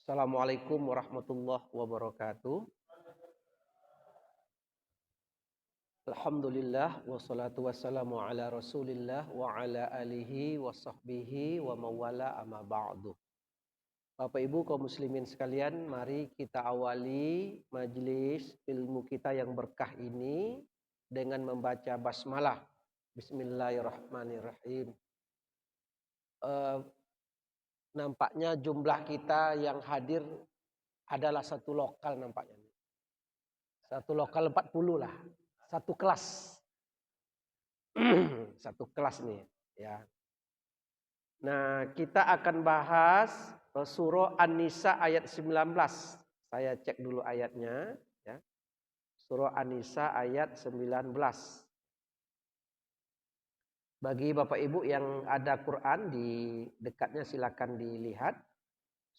Assalamualaikum warahmatullahi wabarakatuh. Alhamdulillah wassalatu wassalamu ala Rasulillah wa ala alihi wa sahbihi wa mawala amma ba'du. Bapak Ibu kaum muslimin sekalian, mari kita awali majelis ilmu kita yang berkah ini dengan membaca basmalah. Bismillahirrahmanirrahim. Nampaknya jumlah kita yang hadir adalah satu lokal nampaknya. Satu lokal 40 lah. Satu kelas. Satu kelas nih ya. Nah, kita akan bahas surah An-Nisa ayat 19. Saya cek dulu ayatnya ya. Surah An-Nisa ayat 19. Bagi Bapak Ibu yang ada Quran di dekatnya silakan dilihat.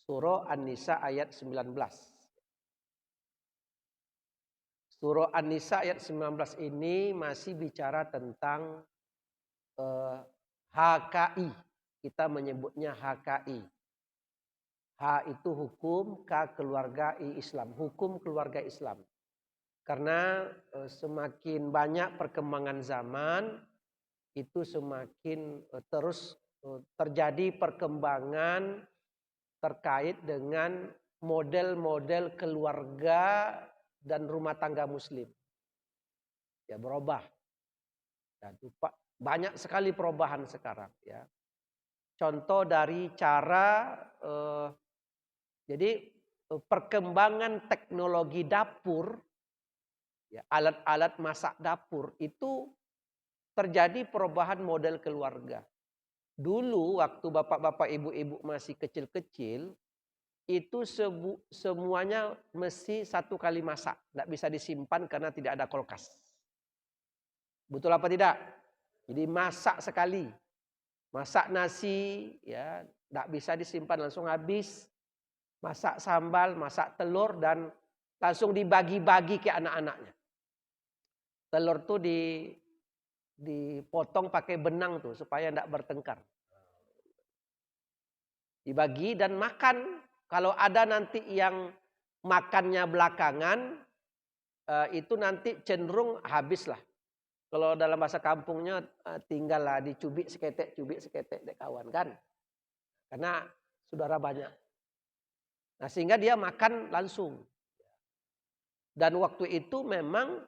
Surah An-Nisa ayat 19. Surah An-Nisa ayat 19 ini masih bicara tentang HKI. Kita menyebutnya HKI. H itu hukum, K keluarga, I Islam. Hukum keluarga Islam. Karena semakin banyak perkembangan zaman, itu semakin terus terjadi perkembangan terkait dengan model-model keluarga dan rumah tangga muslim. Ya berubah. Dan banyak sekali perubahan sekarang ya. Contoh dari cara jadi perkembangan teknologi dapur ya, alat-alat masak dapur itu terjadi perubahan model keluarga. Dulu waktu bapak-bapak ibu-ibu masih kecil-kecil itu semuanya mesti satu kali masak, tidak bisa disimpan karena tidak ada kulkas. Betul apa tidak? Jadi masak sekali. Masak nasi ya, tidak bisa disimpan langsung habis. Masak sambal, masak telur dan langsung dibagi-bagi ke anak-anaknya. Telur tuh dipotong pakai benang tuh supaya tidak bertengkar. Dibagi dan makan. Kalau ada nanti yang makannya belakangan, itu nanti cenderung habislah. Kalau dalam bahasa kampungnya tinggallah dicubit seketek dek kawan kan. Karena saudara banyak. Nah sehingga dia makan langsung. Dan waktu itu memang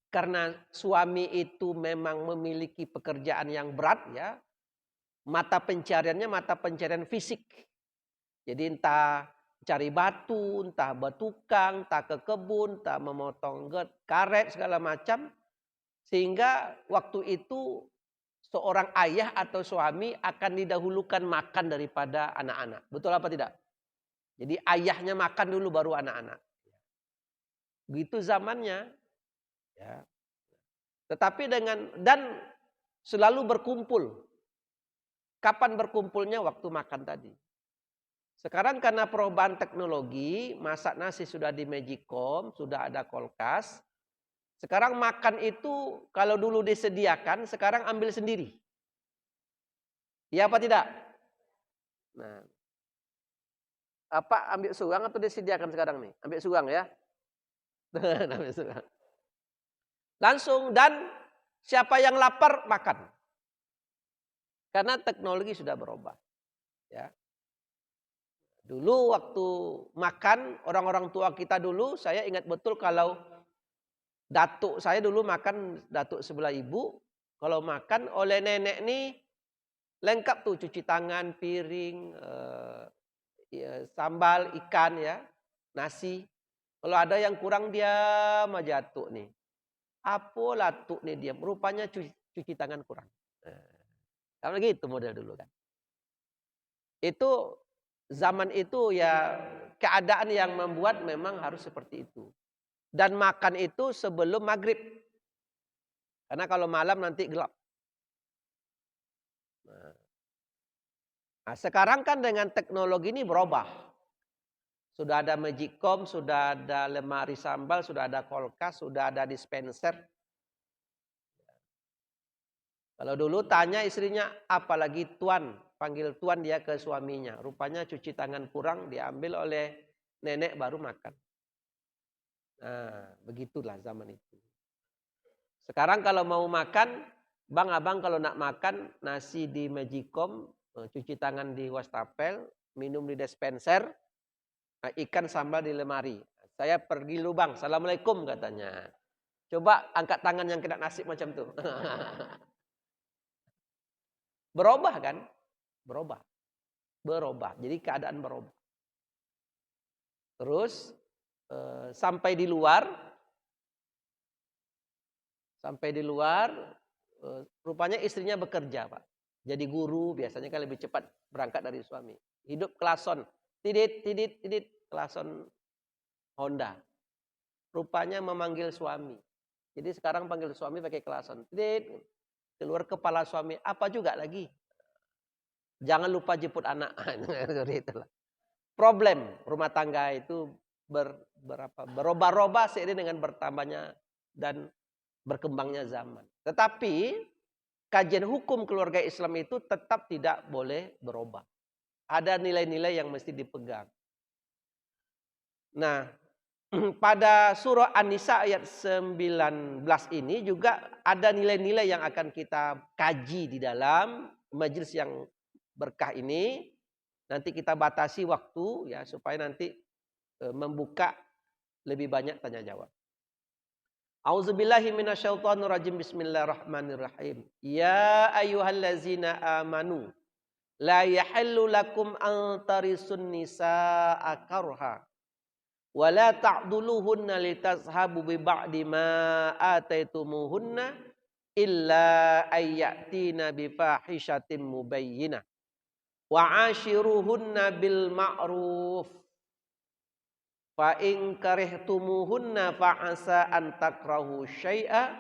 karena suami itu memang memiliki pekerjaan yang berat ya. Mata pencariannya mata pencarian fisik. Jadi entah cari batu, entah bertukang, entah ke kebun, entah memotong karet segala macam. Sehingga waktu itu seorang ayah atau suami akan didahulukan makan daripada anak-anak. Betul apa tidak? Jadi ayahnya makan dulu baru anak-anak. Begitu zamannya. Ya. Tetapi dan selalu berkumpul. Kapan berkumpulnya? Waktu makan tadi. Sekarang karena perubahan teknologi, masak nasi sudah di Magicom, sudah ada kulkas. Sekarang makan itu kalau dulu disediakan, sekarang ambil sendiri. Iya apa tidak? Nah, apa ambil suang atau disediakan sekarang nih? Ambil suang ya. Ambil suang. Langsung dan siapa yang lapar makan. Karena teknologi sudah berubah. Ya. Dulu waktu makan orang-orang tua kita dulu, saya ingat betul kalau datuk saya dulu makan, datuk sebelah ibu, kalau makan oleh nenek nih lengkap tuh cuci tangan, piring, sambal, ikan ya, nasi. Kalau ada yang kurang diam aja tuh nih. Apalah tuh nih diam, rupanya cuci tangan kurang. Karena gitu model dulu kan. Itu zaman itu ya keadaan yang membuat memang harus seperti itu. Dan makan itu sebelum maghrib. Karena kalau malam nanti gelap. Nah, sekarang kan dengan teknologi ini berubah. Sudah ada Magicom, sudah ada lemari sambal, sudah ada kulkas, sudah ada dispenser. Kalau dulu tanya istrinya, apalagi tuan, panggil tuan dia ke suaminya. Rupanya cuci tangan kurang, diambil oleh nenek baru makan. Nah, begitulah zaman itu. Sekarang kalau mau makan, bang abang kalau nak makan nasi di Magicom, cuci tangan di wastafel, minum di dispenser, ikan sambal di lemari. Saya pergi dulu bang, assalamualaikum katanya. Coba angkat tangan yang kena nasi macam tuh. Berubah kan? Berubah. Jadi keadaan berubah. Terus sampai di luar, rupanya istrinya bekerja Pak. Jadi guru biasanya kan lebih cepat berangkat dari suami. Hidup klason, tidit, klason Honda. Rupanya memanggil suami. Jadi sekarang panggil suami pakai klason. Tidit, keluar kepala suami, apa juga lagi? Jangan lupa jemput anak. Problem rumah tangga itu berubah-ubah seiring dengan bertambahnya dan berkembangnya zaman. Tetapi kajian hukum keluarga Islam itu tetap tidak boleh berubah. Ada nilai-nilai yang mesti dipegang. Nah, pada surah An-Nisa ayat 19 ini juga ada nilai-nilai yang akan kita kaji di dalam majelis yang berkah ini. Nanti kita batasi waktu ya supaya nanti membuka lebih banyak tanya jawab. A'udzubillahi minasyaitonirrajim. Bismillahirrahmanirrahim. Ya ayyuhallazina amanu la yahillu lakum an tarisun nisaa karha wa la ta'dhuluhunna litazhabu bi ba'di ma ataitumuhunna illa ayyatina bi fahishatin mubayyinah wa ashiruhunna bil ma'ruf fa in karihtumuhunna fa asa an takrahu syai'a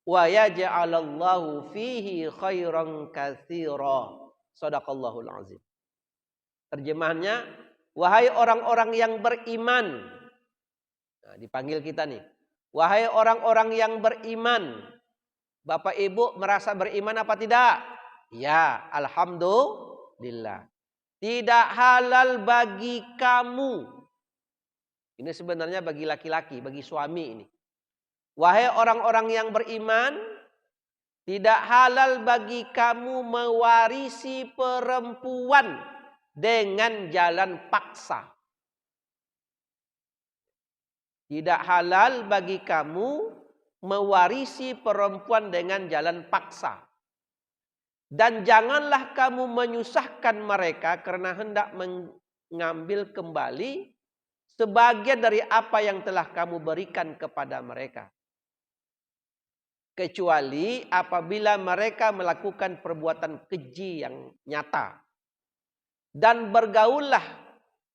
wa yaj'alallahu fihi khairan katsira. Shadaqallahul azim. Terjemahannya, wahai orang-orang yang beriman. Nah, dipanggil kita nih. Wahai orang-orang yang beriman. Bapak Ibu merasa beriman apa tidak? Ya, alhamdulillah. Tidak halal bagi kamu. Ini sebenarnya bagi laki-laki, bagi suami ini. Wahai orang-orang yang beriman, tidak halal bagi kamu mewarisi perempuan dengan jalan paksa. Tidak halal bagi kamu mewarisi perempuan dengan jalan paksa. Dan janganlah kamu menyusahkan mereka karena hendak mengambil kembali sebagian dari apa yang telah kamu berikan kepada mereka. Kecuali apabila mereka melakukan perbuatan keji yang nyata. Dan bergaullah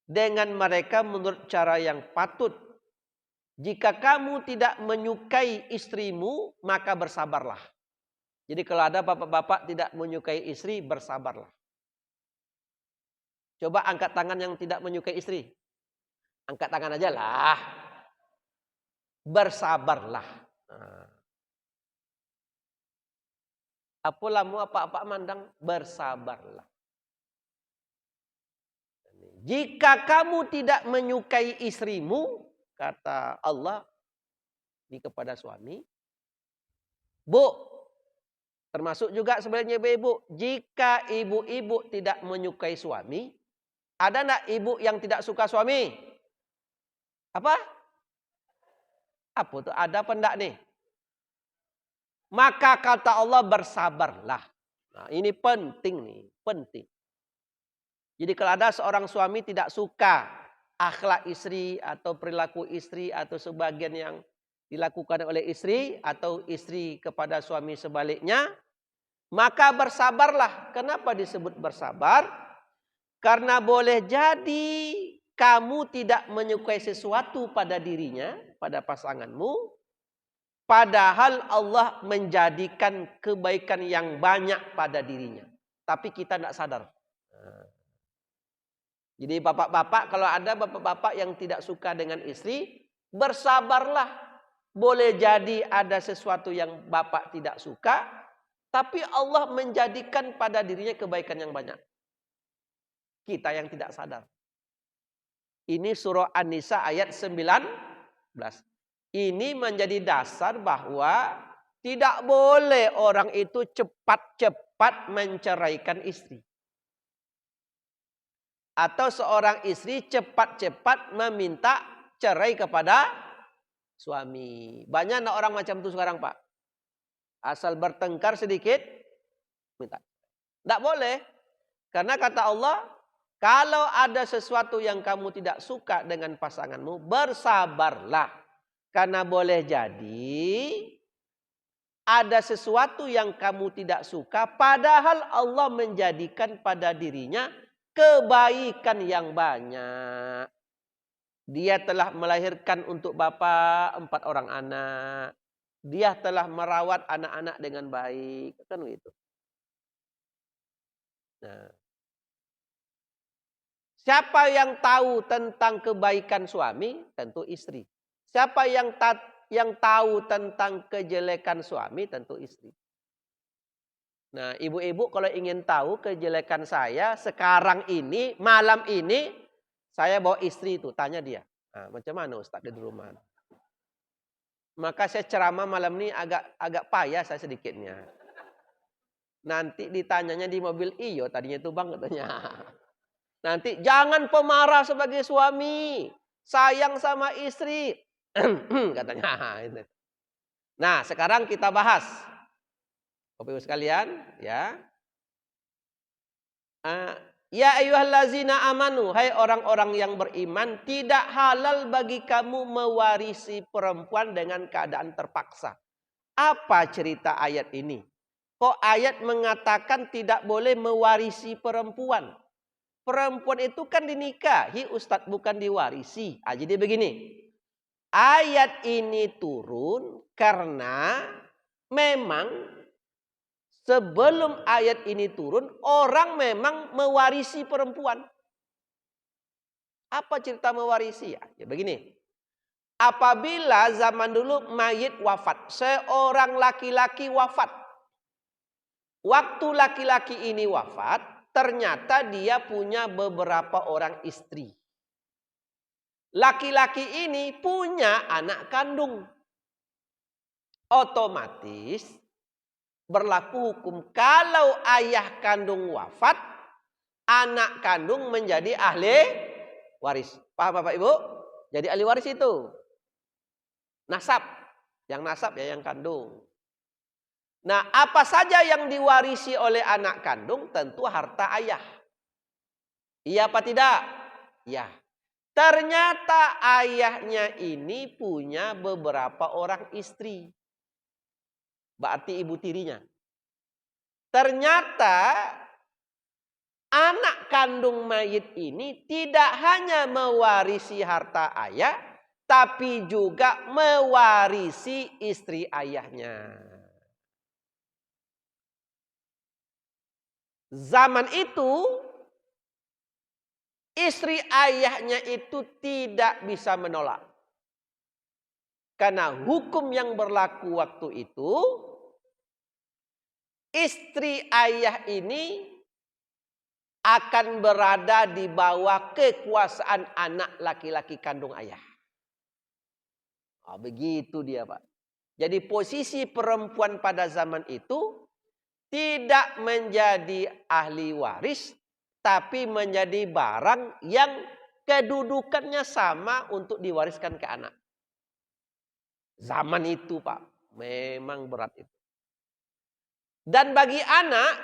dengan mereka menurut cara yang patut. Jika kamu tidak menyukai istrimu, maka bersabarlah. Jadi kalau ada bapak-bapak tidak menyukai istri, bersabarlah. Coba angkat tangan yang tidak menyukai istri. Angkat tangan aja lah. Bersabarlah. Nah. Apalah mu apa-apa mandang, bersabarlah. Jika kamu tidak menyukai istrimu, kata Allah ini kepada suami, Bu, termasuk juga sebenarnya ibu-ibu, jika ibu-ibu tidak menyukai suami, ada enggak ibu yang tidak suka suami? Apa? Apa tuh? Ada apa enggak nih? Maka kata Allah bersabarlah. Nah, ini penting nih, penting. Jadi kalau ada seorang suami tidak suka akhlak istri atau perilaku istri atau sebagian yang dilakukan oleh istri atau istri kepada suami sebaliknya, maka bersabarlah. Kenapa disebut bersabar? Karena boleh jadi kamu tidak menyukai sesuatu pada dirinya, pada pasanganmu, padahal Allah menjadikan kebaikan yang banyak pada dirinya. Tapi kita tidak sadar. Jadi bapak-bapak, kalau ada bapak-bapak yang tidak suka dengan istri, bersabarlah. Boleh jadi ada sesuatu yang bapak tidak suka, tapi Allah menjadikan pada dirinya kebaikan yang banyak. Kita yang tidak sadar. Ini surah An-Nisa ayat 19. Ini menjadi dasar bahwa tidak boleh orang itu cepat-cepat menceraikan istri. Atau seorang istri cepat-cepat meminta cerai kepada suami. Banyak orang macam itu sekarang, Pak. Asal bertengkar sedikit, minta. Tidak boleh. Karena kata Allah, kalau ada sesuatu yang kamu tidak suka dengan pasanganmu, bersabarlah. Karena boleh jadi ada sesuatu yang kamu tidak suka, padahal Allah menjadikan pada dirinya kebaikan yang banyak. Dia telah melahirkan untuk Bapak 4 orang anak. Dia telah merawat anak-anak dengan baik. Kan begitu. Nah, siapa yang tahu tentang kebaikan suami? Tentu istri. Siapa yang tahu tentang kejelekan suami? Tentu istri. Nah, ibu-ibu kalau ingin tahu kejelekan saya sekarang ini, malam ini, saya bawa istri itu, tanya dia. Nah, macam mana Ustaz di rumah? Maka saya ceramah malam ini agak payah saya sedikitnya. Nanti ditanyanya di mobil, iyo tadinya itu bang katanya. Nanti jangan pemarah sebagai suami, sayang sama istri, katanya. Nah, sekarang kita bahas. Bapak Ibu sekalian, ya. Ya ayyuhallazina amanu, hai orang-orang yang beriman, tidak halal bagi kamu mewarisi perempuan dengan keadaan terpaksa. Apa cerita ayat ini? Kok ayat mengatakan tidak boleh mewarisi perempuan? Perempuan itu kan dinikahi, Ustadz, bukan diwarisi. Jadi begini, ayat ini turun karena memang sebelum ayat ini turun, orang memang mewarisi perempuan. Apa cerita mewarisi? Ya begini. Apabila zaman dulu mayit wafat, seorang laki-laki wafat. Waktu laki-laki ini wafat, ternyata dia punya beberapa orang istri. Laki-laki ini punya anak kandung. Otomatis berlaku hukum kalau ayah kandung wafat, anak kandung menjadi ahli waris. Paham Bapak Ibu? Jadi ahli waris itu nasab. Yang nasab ya yang kandung. Nah, apa saja yang diwarisi oleh anak kandung? Tentu harta ayah. Iya apa tidak? Ya. Ternyata ayahnya ini punya beberapa orang istri. Berarti ibu tirinya. Ternyata anak kandung mayit ini tidak hanya mewarisi harta ayah, tapi juga mewarisi istri ayahnya. Zaman itu, istri ayahnya itu tidak bisa menolak. Karena hukum yang berlaku waktu itu, istri ayah ini akan berada di bawah kekuasaan anak laki-laki kandung ayah. Begitu dia, Pak. Jadi posisi perempuan pada zaman itu tidak menjadi ahli waris, tapi menjadi barang yang kedudukannya sama untuk diwariskan ke anak. Zaman itu, Pak, memang berat itu. Dan bagi anak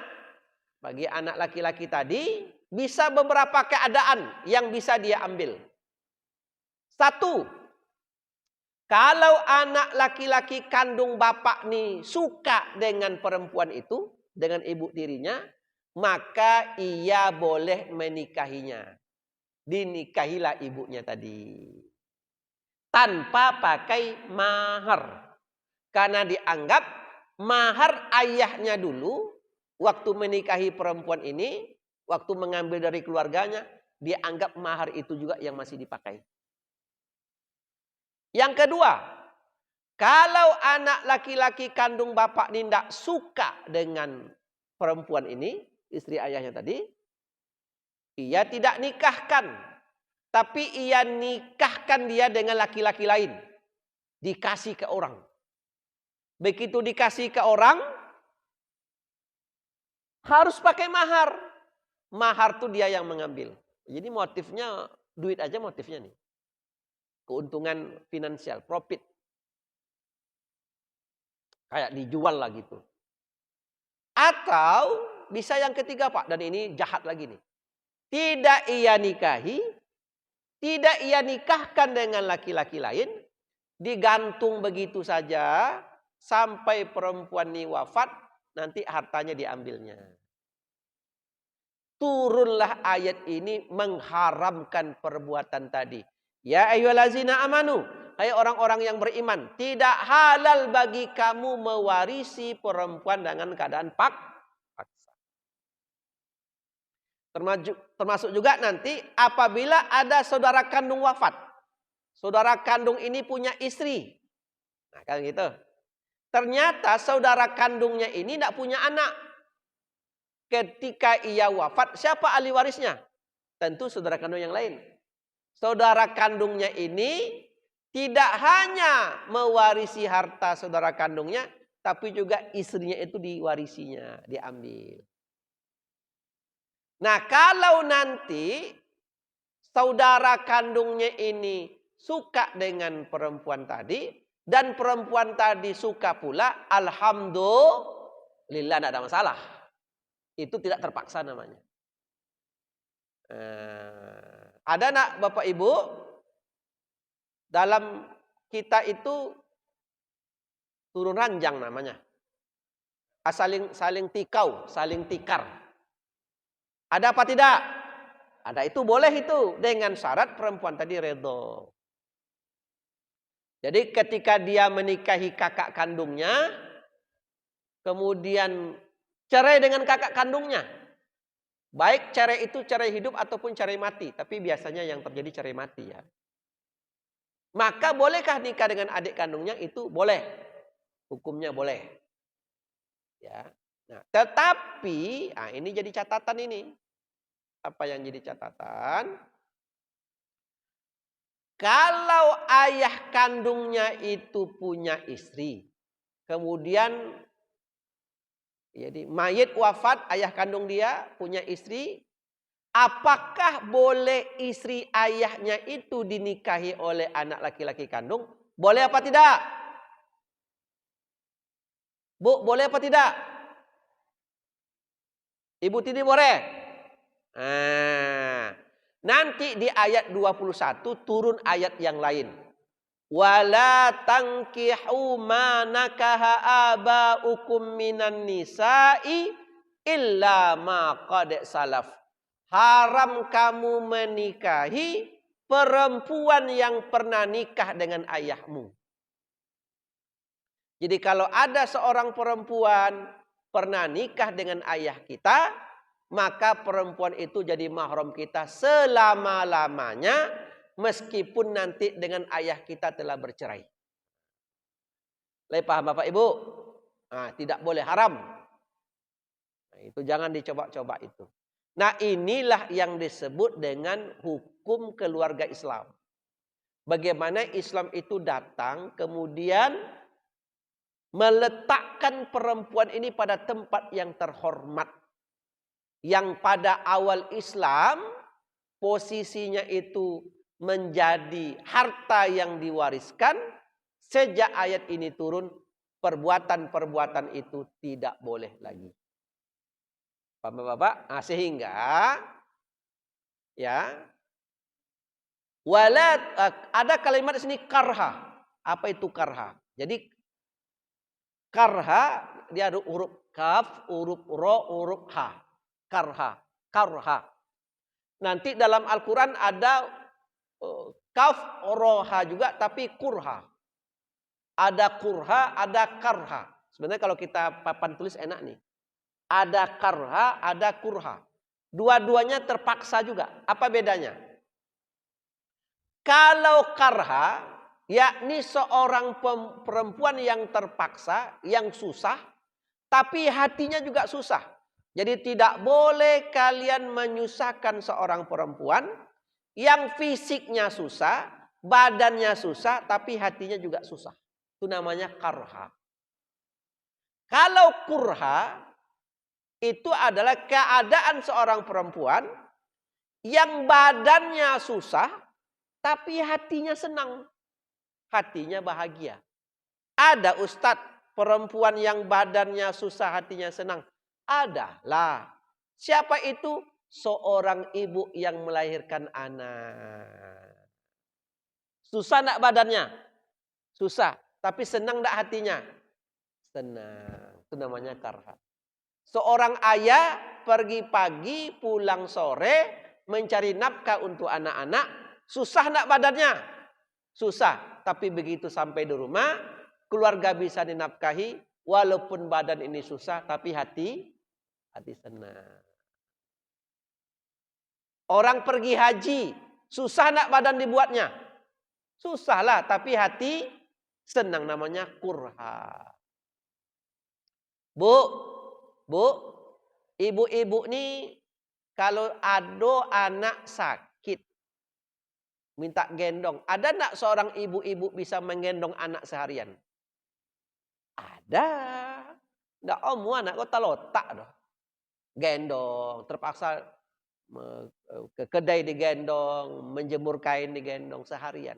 laki-laki tadi, bisa beberapa keadaan yang bisa dia ambil. Satu, kalau anak laki-laki kandung bapak nih suka dengan perempuan itu, dengan ibu tirinya, maka ia boleh menikahinya. Dinikahilah ibunya tadi. Tanpa pakai mahar. Karena dianggap mahar ayahnya dulu, waktu menikahi perempuan ini, waktu mengambil dari keluarganya, dianggap mahar itu juga yang masih dipakai. Yang kedua, kalau anak laki-laki kandung bapak ini tidak suka dengan perempuan ini, istri ayahnya tadi, Ia tidak nikahkan. Tapi ia nikahkan dia dengan laki-laki lain. Dikasih ke orang. Begitu dikasih ke orang, harus pakai mahar. Mahar tuh dia yang mengambil. Jadi motifnya, duit aja motifnya nih. Keuntungan finansial, profit. Kayak dijual lah gitu. Atau bisa yang ketiga Pak, dan ini jahat lagi nih. Tidak ia nikahi, tidak ia nikahkan dengan laki-laki lain, digantung begitu saja sampai perempuan ini wafat, nanti hartanya diambilnya. Turunlah ayat ini mengharamkan perbuatan tadi. Ya ayyuhallazina amanu, hai orang-orang yang beriman, tidak halal bagi kamu mewarisi perempuan dengan keadaan paksa. Termasuk juga nanti apabila ada saudara kandung wafat. Saudara kandung ini punya istri. Nah, kan gitu. Ternyata saudara kandungnya ini tidak punya anak. Ketika ia wafat, siapa ahli warisnya? Tentu saudara kandung yang lain. Saudara kandungnya ini tidak hanya mewarisi harta saudara kandungnya, tapi juga istrinya itu diwarisinya, diambil. Nah, kalau nanti saudara kandungnya ini suka dengan perempuan tadi, dan perempuan tadi suka pula, alhamdulillah tidak ada masalah. Itu tidak terpaksa namanya. Ada nak Bapak Ibu, dalam kita itu turun ranjang namanya. Saling tikau, saling tikar. Ada apa tidak? Ada, itu boleh itu dengan syarat perempuan tadi redho. Jadi ketika dia menikahi kakak kandungnya, kemudian cerai dengan kakak kandungnya. Baik cerai itu cerai hidup ataupun cerai mati. Tapi biasanya yang terjadi cerai mati ya. Maka bolehkah nikah dengan adik kandungnya? Itu boleh. Hukumnya boleh. Ya. Nah, tetapi ini jadi catatan ini. Apa yang jadi catatan? Kalau ayah kandungnya itu punya istri, kemudian jadi mayit wafat, ayah kandung dia punya istri, apakah boleh istri ayahnya itu dinikahi oleh anak laki-laki kandung? Boleh apa tidak? Bu, boleh apa tidak? Ibu Tini boleh? Nanti di ayat 21 turun ayat yang lain. Wala tankihu ma nakaha abaukum minan nisa'i illa ma qad salaf. Haram kamu menikahi perempuan yang pernah nikah dengan ayahmu. Jadi kalau ada seorang perempuan pernah nikah dengan ayah kita, maka perempuan itu jadi mahram kita selama-lamanya, meskipun nanti dengan ayah kita telah bercerai. Paham Bapak Ibu? Tidak boleh, haram. Itu jangan dicoba-coba itu. Nah, inilah yang disebut dengan hukum keluarga Islam. Bagaimana Islam itu datang kemudian meletakkan perempuan ini pada tempat yang terhormat. Yang pada awal Islam posisinya itu menjadi harta yang diwariskan. Sejak ayat ini turun, perbuatan-perbuatan itu tidak boleh lagi. Paham Bapak? Sehingga ya, walat, ada kalimat di sini karha. Apa itu karha? Jadi karha dia ada huruf kaf, huruf ro, huruf ha. Karha, karha. Nanti dalam Al-Quran ada kaf, roha juga, tapi kurha. Ada kurha, ada karha. Sebenarnya kalau kita papan tulis enak nih. Ada karha, ada kurha. Dua-duanya terpaksa juga. Apa bedanya? Kalau karha, yakni seorang perempuan yang terpaksa, yang susah, tapi hatinya juga susah. Jadi tidak boleh kalian menyusahkan seorang perempuan yang fisiknya susah, badannya susah, tapi hatinya juga susah. Itu namanya karha. Kalau kurha, itu adalah keadaan seorang perempuan yang badannya susah, tapi hatinya senang. Hatinya bahagia. Ada ustadz perempuan yang badannya susah, hatinya senang. Ada lah. Siapa itu? Seorang ibu yang melahirkan anak. Susah enggak badannya? Susah. Tapi senang enggak hatinya? Senang. Itu namanya karha. Seorang ayah pergi pagi, pulang sore, mencari nafkah untuk anak-anak. Susah enggak badannya? Susah. Tapi begitu sampai di rumah, keluarga bisa dinafkahi. Walaupun badan ini susah, tapi hati senang. Orang pergi haji, susah enggak badan dibuatnya? Susah lah, tapi hati senang, namanya kurha. Bu, ibu-ibu nih kalau ada anak sakit, minta gendong. Ada enggak seorang ibu-ibu bisa menggendong anak seharian? Ada. Enggak anak kok talotak doh. Gendong, terpaksa ke kedai digendong, menjemur kain digendong seharian.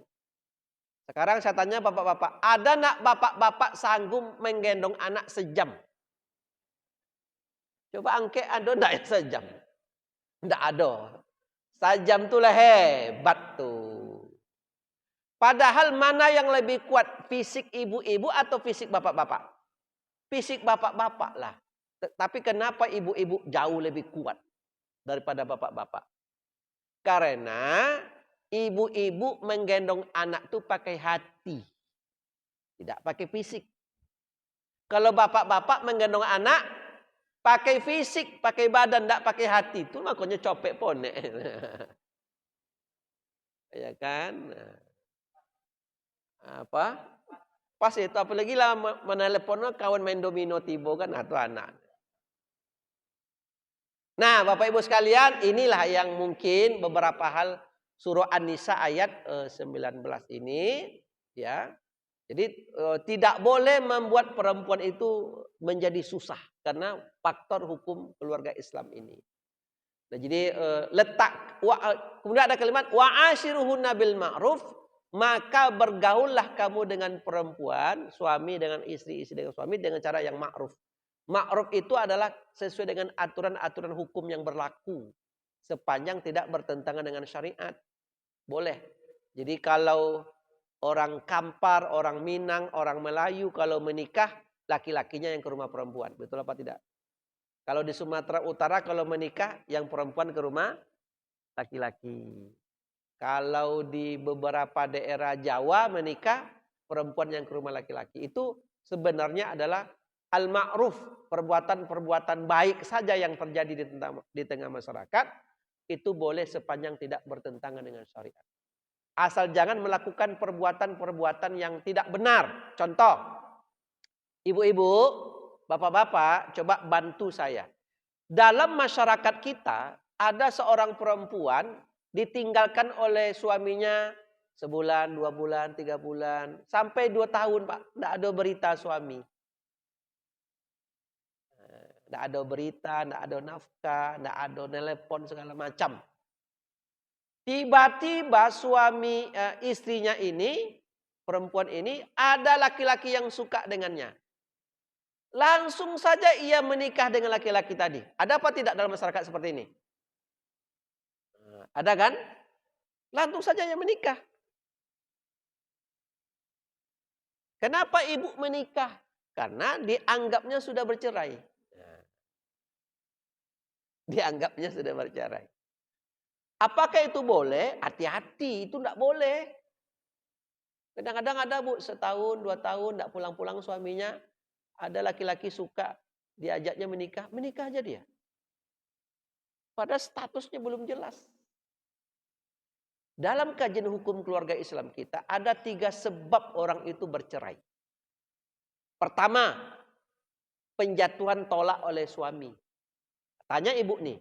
Sekarang saya tanya bapak-bapak, ada nak bapak-bapak sanggup menggendong anak sejam? Coba angke ada enggak yang sejam? Enggak ada. Sejam tuh lah hebat tuh. Padahal mana yang lebih kuat, fisik ibu-ibu atau fisik bapak-bapak? Fisik bapak-bapak lah. Tapi kenapa ibu-ibu jauh lebih kuat daripada bapak-bapak? Karena ibu-ibu menggendong anak tuh pakai hati. Tidak pakai fisik. Kalau bapak-bapak menggendong anak pakai fisik, pakai badan, tidak pakai hati. Itu makanya copek ponek. Ya kan? Apa? Pas itu apalagi lah meneleponnya kawan main domino tibo kan atau anak. Nah, Bapak Ibu sekalian, inilah yang mungkin beberapa hal surah An-Nisa ayat 19 ini, ya. Jadi tidak boleh membuat perempuan itu menjadi susah karena faktor hukum keluarga Islam ini. Nah, jadi kemudian ada kalimat wa'ashiruhunna bil ma'ruf, maka bergaullah kamu dengan perempuan, suami dengan istri, istri dengan suami dengan cara yang ma'ruf. Ma'ruf itu adalah sesuai dengan aturan-aturan hukum yang berlaku. Sepanjang tidak bertentangan dengan syariat. Boleh. Jadi kalau orang Kampar, orang Minang, orang Melayu kalau menikah, laki-lakinya yang ke rumah perempuan. Betul apa tidak? Kalau di Sumatera Utara kalau menikah, yang perempuan ke rumah laki-laki. Kalau di beberapa daerah Jawa menikah, perempuan yang ke rumah laki-laki. Itu sebenarnya adalah al-ma'ruf, perbuatan-perbuatan baik saja yang terjadi di tengah masyarakat, itu boleh sepanjang tidak bertentangan dengan syariat. Asal jangan melakukan perbuatan-perbuatan yang tidak benar. Contoh, ibu-ibu, bapak-bapak, coba bantu saya. Dalam masyarakat kita, ada seorang perempuan ditinggalkan oleh suaminya sebulan, 2 bulan, 3 bulan, sampai 2 tahun, Pak. Tidak ada berita suami. Tidak ada berita, tidak ada nafkah, tidak ada telepon segala macam. Tiba-tiba suami istrinya ini, perempuan ini, ada laki-laki yang suka dengannya. Langsung saja ia menikah dengan laki-laki tadi. Ada apa tidak dalam masyarakat seperti ini? Ada kan? Langsung saja ia menikah. Kenapa ibu menikah? Karena dianggapnya sudah bercerai. Dianggapnya sudah bercerai. Apakah itu boleh? Hati-hati, itu tidak boleh. Kadang-kadang ada bu, setahun, 2 tahun, tidak pulang-pulang suaminya. Ada laki-laki suka, diajaknya menikah, menikah aja dia. Padahal statusnya belum jelas. Dalam kajian hukum keluarga Islam kita, ada 3 sebab orang itu bercerai. Pertama, penjatuhan tolak oleh suami. Tanya ibu nih.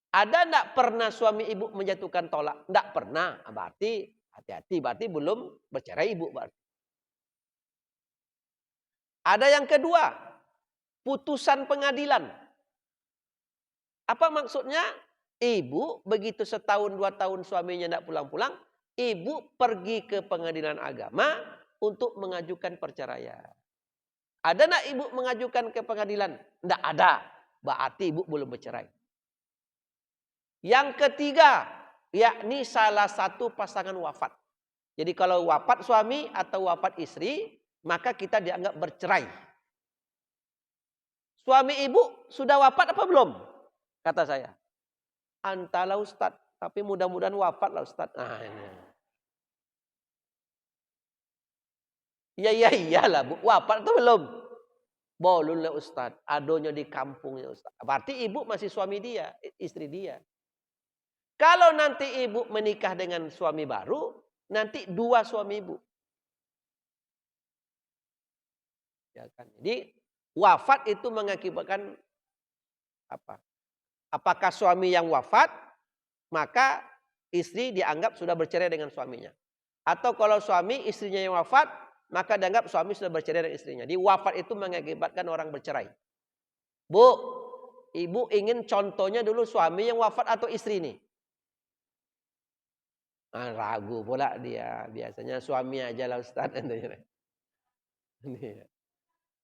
Ada enggak pernah suami ibu menjatuhkan tolak? Enggak pernah. Berarti hati-hati. Berarti belum bercerai ibu. Berarti. Ada yang kedua. Putusan pengadilan. Apa maksudnya? Ibu begitu setahun 2 tahun suaminya enggak pulang-pulang. Ibu pergi ke pengadilan agama untuk mengajukan perceraian. Ada enggak ibu mengajukan ke pengadilan? Enggak ada. Berarti ibu belum bercerai. Yang ketiga, yakni salah satu pasangan wafat. Jadi kalau wafat suami atau wafat istri, maka kita dianggap bercerai. Suami ibu sudah wafat apa belum? Kata saya. Entahlah Ustaz, tapi mudah-mudahan wafat lah Ustaz. Nah, ini. Iyalah Bu, wafat atau belum? Belum lah Ustaz, adonya di kampungnya Ustaz. Berarti ibu masih suami dia, istri dia. Kalau nanti ibu menikah dengan suami baru, nanti 2 suami ibu. Ya kan? Jadi wafat itu mengakibatkan apa? Apakah suami yang wafat, maka istri dianggap sudah bercerai dengan suaminya. Atau kalau suami istrinya yang wafat, maka dianggap suami sudah bercerai dengan istrinya. Jadi wafat itu mengakibatkan orang bercerai. Bu, ibu ingin contohnya dulu suami yang wafat atau istri ini? Nah, ragu pula dia. Biasanya suami aja lah Ustaz.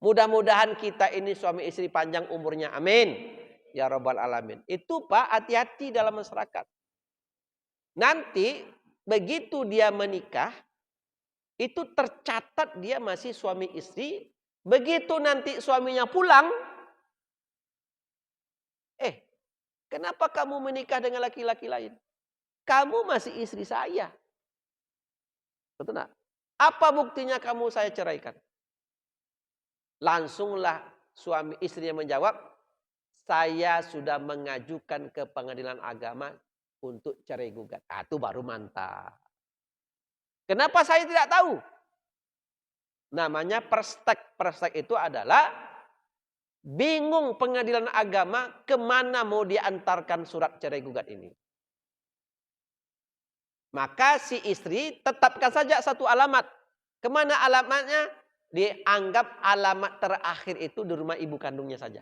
Mudah-mudahan kita ini suami istri panjang umurnya. Amin. Ya Rabbal Alamin. Itu Pak, hati-hati dalam masyarakat. Nanti begitu dia menikah, itu tercatat dia masih suami istri. Begitu nanti suaminya pulang, kenapa kamu menikah dengan laki-laki lain? Kamu masih istri saya. Betul enggak? Apa buktinya kamu saya ceraikan? Langsunglah suami istrinya menjawab, saya sudah mengajukan ke pengadilan agama untuk cerai gugat. Itu baru mantap. Kenapa saya tidak tahu? Namanya perstek. Perstek itu adalah bingung pengadilan agama kemana mau diantarkan surat cerai gugat ini. Maka si istri tetapkan saja satu alamat. Kemana alamatnya? Dianggap alamat terakhir itu di rumah ibu kandungnya saja.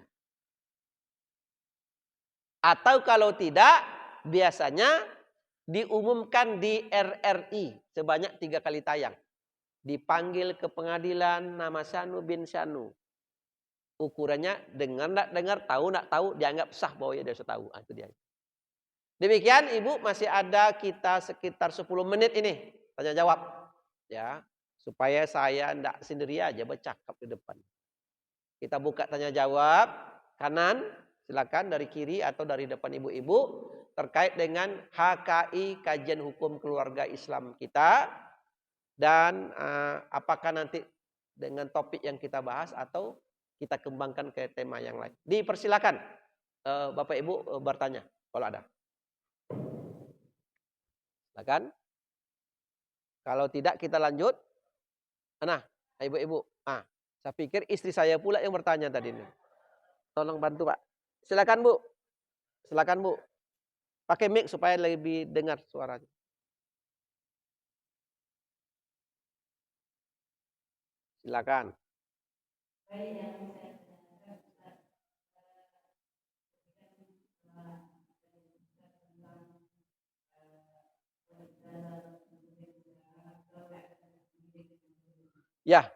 Atau kalau tidak, biasanya diumumkan di RRI sebanyak 3 kali tayang. Dipanggil ke pengadilan nama Syanu bin Syanu. Ukurannya dengar enggak dengar, tahu enggak tahu, dianggap sah bahwa dia sudah tahu. Itu dia. Demikian Ibu, masih ada kita sekitar 10 menit ini tanya jawab. Ya, supaya saya enggak sendiri aja bercakap di depan. Kita buka tanya jawab kanan, silakan dari kiri atau dari depan ibu-ibu terkait dengan HKI kajian hukum keluarga Islam kita dan apakah nanti dengan topik yang kita bahas atau kita kembangkan ke tema yang lain. Dipersilakan Bapak Ibu bertanya kalau ada. Silakan. Kalau tidak kita lanjut. Nah, ibu-ibu. Saya pikir istri saya pula yang bertanya tadi ini. Tolong bantu Pak. Silakan Bu. Silakan Bu. Pakai mic supaya lebih dengar suaranya. Silakan. Ya.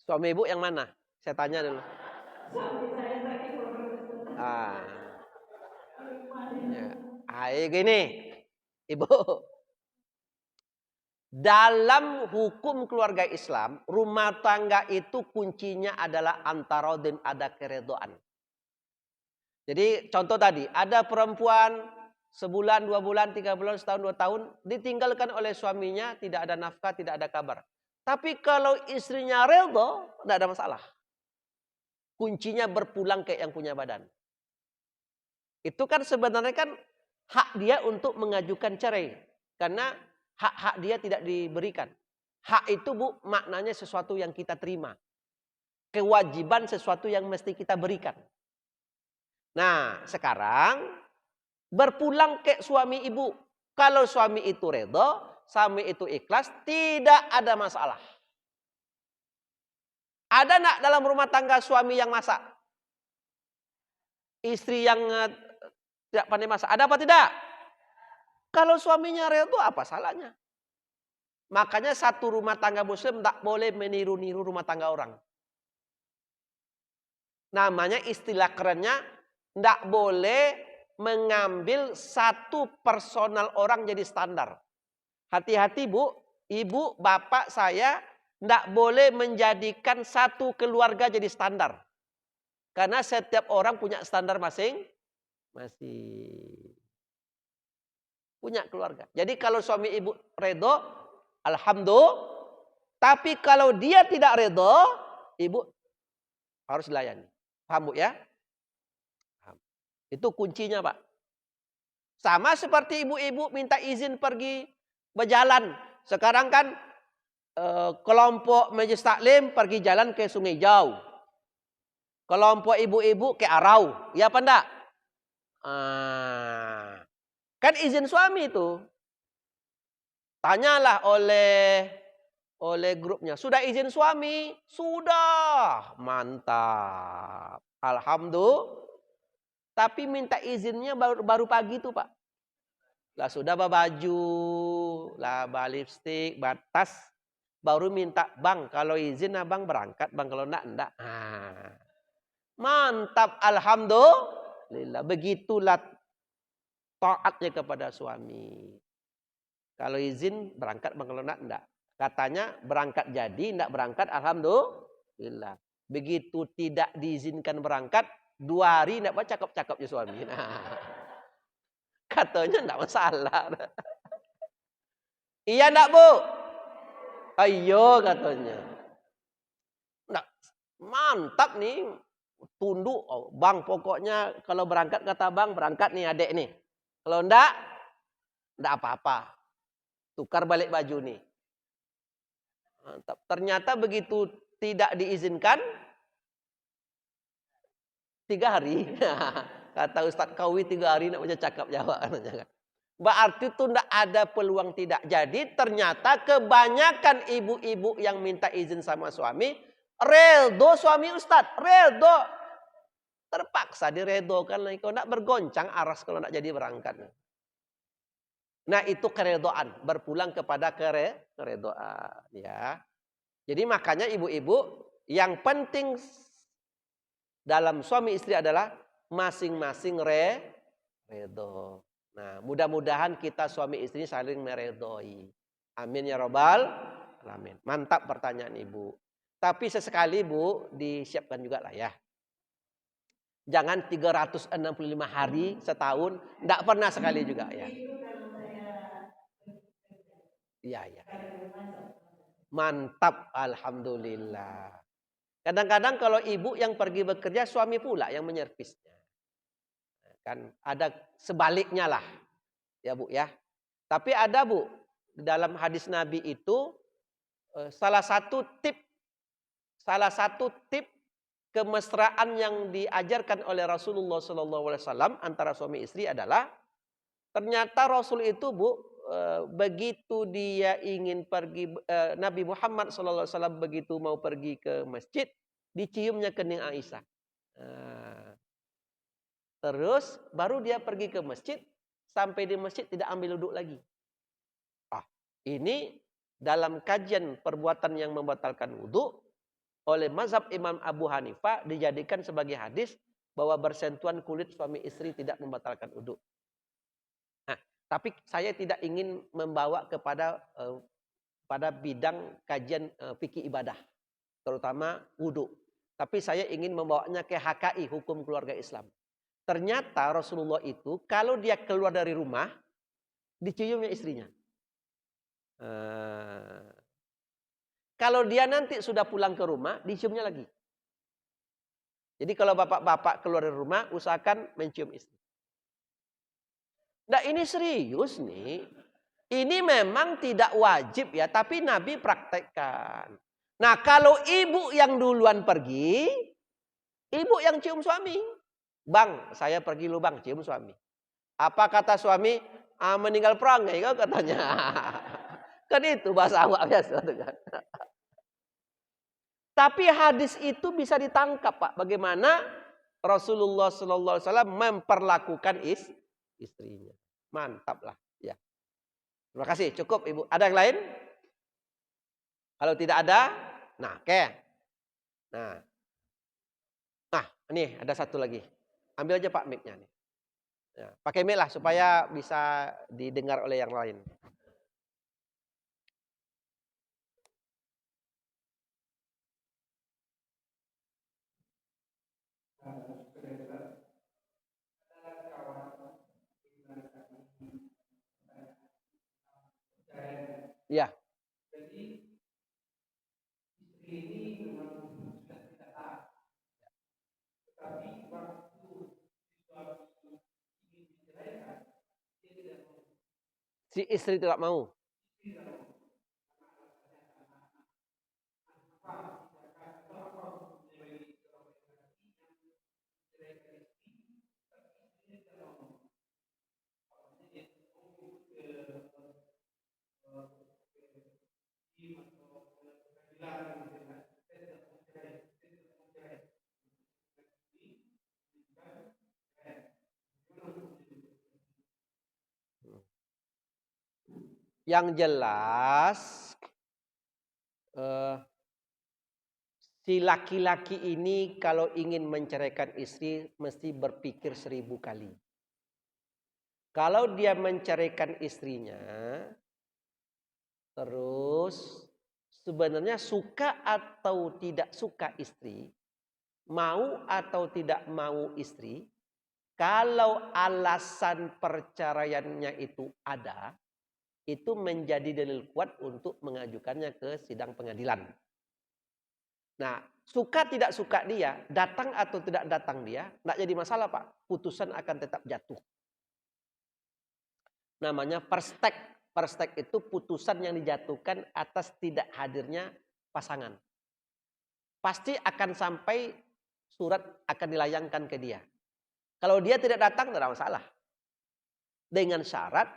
Suami ibu yang mana? Saya tanya dulu. Suami saya tadi ya. Gini, Ibu. Dalam hukum keluarga Islam, rumah tangga itu kuncinya adalah antara dan ada keredoan. Jadi contoh tadi, ada perempuan sebulan, 2 bulan, 3 bulan, setahun, 2 tahun, ditinggalkan oleh suaminya, tidak ada nafkah, tidak ada kabar. Tapi kalau istrinya redho, tidak ada masalah. Kuncinya berpulang ke yang punya badan. Itu kan sebenarnya kan hak dia untuk mengajukan cerai. Karena hak-hak dia tidak diberikan. Hak itu Bu, maknanya sesuatu yang kita terima. Kewajiban sesuatu yang mesti kita berikan. Nah, sekarang berpulang ke suami ibu. Kalau suami itu redho, suami itu ikhlas, tidak ada masalah. Ada nak dalam rumah tangga suami yang masak? Istri yang tidak pandai masak, ada apa tidak? Kalau suaminya redho, apa salahnya? Makanya satu rumah tangga muslim tak boleh meniru-niru rumah tangga orang. Namanya istilah kerennya, tidak boleh mengambil satu personal orang jadi standar. Hati-hati Bu, ibu, bapak saya tidak boleh menjadikan satu keluarga jadi standar. Karena setiap orang punya standar masing-masing. Punya keluarga. Jadi kalau suami ibu redho, alhamdulillah. Tapi kalau dia tidak redho, ibu harus layani. Paham Bu ya? Itu kuncinya Pak. Sama seperti ibu-ibu minta izin pergi berjalan. Sekarang kan kelompok majelis taklim pergi jalan ke Sungai Jau. Kelompok ibu-ibu ke Arau. Ya apa enggak? Kan izin suami itu. Tanyalah oleh grupnya. Sudah izin suami? Sudah. Mantap. Alhamdulillah. Tapi minta izinnya baru pagi itu Pak. Lah sudah baju, lah lipstik, batas. Baru minta, bang kalau izin abang berangkat, bang kalau enggak. Mantap, alhamdulillah. Begitulah taatnya kepada suami. Kalau izin berangkat, bang kalau enggak. Katanya berangkat jadi, enggak berangkat, alhamdulillah. Begitu tidak diizinkan berangkat, 2 hari enggak baca cakep-cakepnya suami. Katanya enggak masalah. Iya enggak Bu? Ayo katanya. Enggak, mantap nih. Tunduk. Oh, bang pokoknya kalau berangkat kata bang berangkat nih adek nih. Kalau enggak apa-apa. Tukar balik baju nih. Mantap. Ternyata begitu tidak diizinkan 3 hari. Kata Ustadz Kawi 3 hari nak baca cakap Jawa. Berarti itu tidak ada peluang tidak. Jadi ternyata kebanyakan ibu-ibu yang minta izin sama suami, redho suami Ustadz, redho. Terpaksa diredokan lagi. Kalau tidak bergoncang aras kalau tidak jadi berangkat. Nah itu keredoan. Berpulang kepada keredoan. Ya. Jadi makanya ibu-ibu yang penting dalam suami istri adalah masing-masing redho. Nah, mudah-mudahan kita suami istri saling meredhoi. Amin ya robbal alamin. Mantap pertanyaan Ibu. Tapi sesekali Bu disiapkan juga lah ya. Jangan 365 hari setahun, enggak pernah sekali juga ya. Iya, iya. Mantap, alhamdulillah. Kadang-kadang kalau ibu yang pergi bekerja, suami pula yang menyervisnya. Kan ada sebaliknya lah. Ya Bu ya. Tapi ada Bu, dalam hadis Nabi itu salah satu tip kemesraan yang diajarkan oleh Rasulullah SAW antara suami istri adalah ternyata Rasul itu Bu begitu dia ingin pergi Nabi Muhammad SAW begitu mau pergi ke masjid diciumnya kening Aisyah. Terus baru dia pergi ke masjid, sampai di masjid tidak ambil wudhu lagi. Ini dalam kajian perbuatan yang membatalkan wudhu oleh mazhab Imam Abu Hanifah dijadikan sebagai hadis bahwa bersentuhan kulit suami istri tidak membatalkan wudhu. Tapi saya tidak ingin membawa kepada pada bidang kajian fikih ibadah, terutama wudhu. Tapi saya ingin membawanya ke HKI, hukum keluarga Islam. Ternyata Rasulullah itu kalau dia keluar dari rumah, diciumnya istrinya. Kalau dia nanti sudah pulang ke rumah, diciumnya lagi. Jadi kalau bapak-bapak keluar dari rumah, usahakan mencium istri. Nah ini serius nih. Ini memang tidak wajib ya, tapi Nabi praktekkan. Nah kalau ibu yang duluan pergi, ibu yang cium suami. Bang, saya pergi lu bang, cium suami. Apa kata suami? Meninggal perangai kau katanya. Kan itu bahasa awak biasa kan. Tapi hadis itu bisa ditangkap Pak. Bagaimana Rasulullah SAW memperlakukan istrinya. Mantap lah. Ya. Terima kasih. Cukup Ibu. Ada yang lain? Kalau tidak ada, nah oke. Nah, ini ada satu lagi. Ambil aja Pak mic-nya nih. Ya, pakai mic lah supaya bisa didengar oleh yang lain. Ya. Si istri tidak mau. Yang jelas si laki-laki ini kalau ingin menceraikan istri mesti berpikir 1000 kali. Kalau dia menceraikan istrinya, terus sebenarnya suka atau tidak suka istri, mau atau tidak mau istri, kalau alasan perceraiannya itu ada, itu menjadi dalil kuat untuk mengajukannya ke sidang pengadilan. Nah, suka tidak suka dia, datang atau tidak datang dia, tidak jadi masalah Pak. Putusan akan tetap jatuh. Namanya perstek. Perstek itu putusan yang dijatuhkan atas tidak hadirnya pasangan. Pasti akan sampai surat akan dilayangkan ke dia. Kalau dia tidak datang, tidak ada masalah. Dengan syarat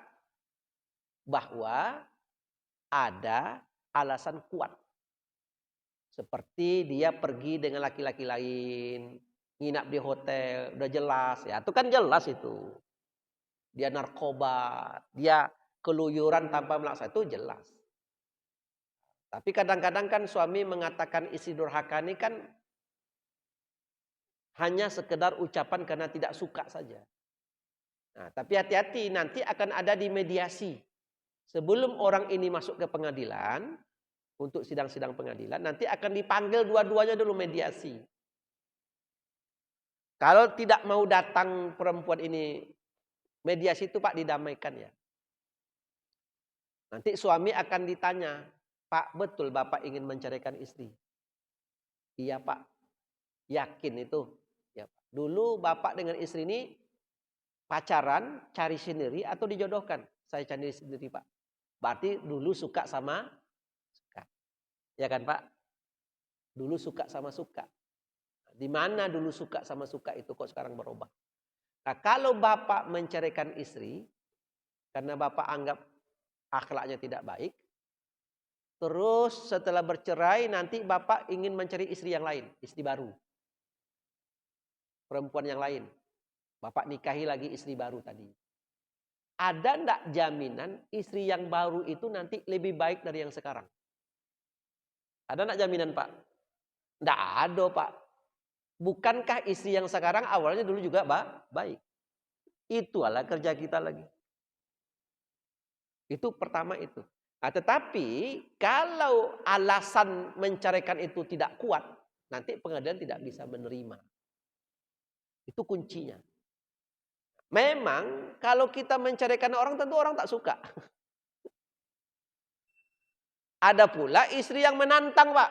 bahwa ada alasan kuat. Seperti dia pergi dengan laki-laki lain, nginap di hotel, udah jelas ya. Itu kan jelas itu. Dia narkoba, dia keluyuran tanpa melaksanakan, itu jelas. Tapi kadang-kadang kan suami mengatakan istri durhaka ini kan hanya sekedar ucapan karena tidak suka saja. Nah, tapi hati-hati nanti akan ada di mediasi. Sebelum orang ini masuk ke pengadilan, untuk sidang-sidang pengadilan, nanti akan dipanggil dua-duanya dulu mediasi. Kalau tidak mau datang perempuan ini, mediasi itu Pak didamaikan ya. Nanti suami akan ditanya, Pak betul Bapak ingin menceraikan istri? Iya Pak, yakin itu? Ya, Pak. Dulu Bapak dengan istri ini pacaran, cari sendiri atau dijodohkan? Saya cari sendiri Pak. Berarti dulu suka sama suka. Ya kan Pak? Dulu suka sama suka. Di mana dulu suka sama suka itu kok sekarang berubah? Nah, kalau Bapak menceraikan istri karena Bapak anggap akhlaknya tidak baik, terus setelah bercerai nanti Bapak ingin mencari istri yang lain, istri baru. Perempuan yang lain. Bapak nikahi lagi istri baru tadi. Ada enggak jaminan istri yang baru itu nanti lebih baik dari yang sekarang? Ada enggak jaminan Pak? Enggak ada Pak. Bukankah istri yang sekarang awalnya dulu juga baik? Itu adalah kerja kita lagi. Itu pertama itu. Nah, tetapi kalau alasan menceraikan itu tidak kuat, nanti pengadilan tidak bisa menerima. Itu kuncinya. Memang kalau kita menceraikan orang, tentu orang tak suka. Ada pula istri yang menantang, Pak.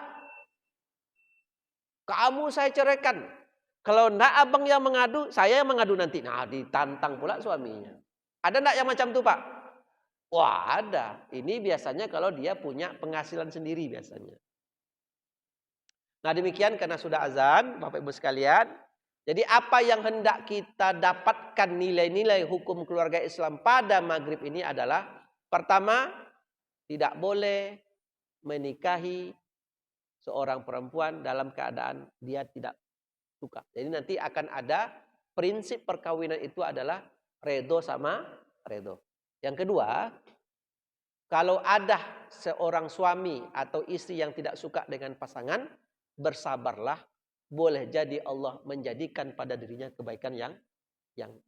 Kamu saya ceraikan. Kalau enggak abang yang mengadu, saya yang mengadu nanti. Nah, ditantang pula suaminya. Ada enggak yang macam itu, Pak? Wah, ada. Ini biasanya kalau dia punya penghasilan sendiri biasanya. Nah, demikian karena sudah azan, Bapak Ibu sekalian. Jadi apa yang hendak kita dapatkan nilai-nilai hukum keluarga Islam pada maghrib ini adalah pertama, tidak boleh menikahi seorang perempuan dalam keadaan dia tidak suka. Jadi nanti akan ada prinsip perkawinan itu adalah redo sama redo. Yang kedua, kalau ada seorang suami atau istri yang tidak suka dengan pasangan, bersabarlah. Boleh jadi Allah menjadikan pada dirinya kebaikan yang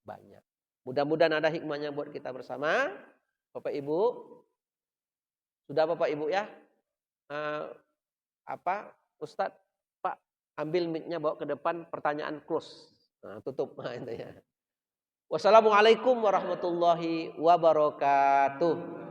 banyak. Mudah-mudahan ada hikmahnya buat kita bersama. Bapak Ibu, sudah Bapak Ibu ya? Ustadz, Pak, ambil mic-nya bawa ke depan, pertanyaan close. Nah, tutup. Nah, itu ya. Wassalamualaikum warahmatullahi wabarakatuh.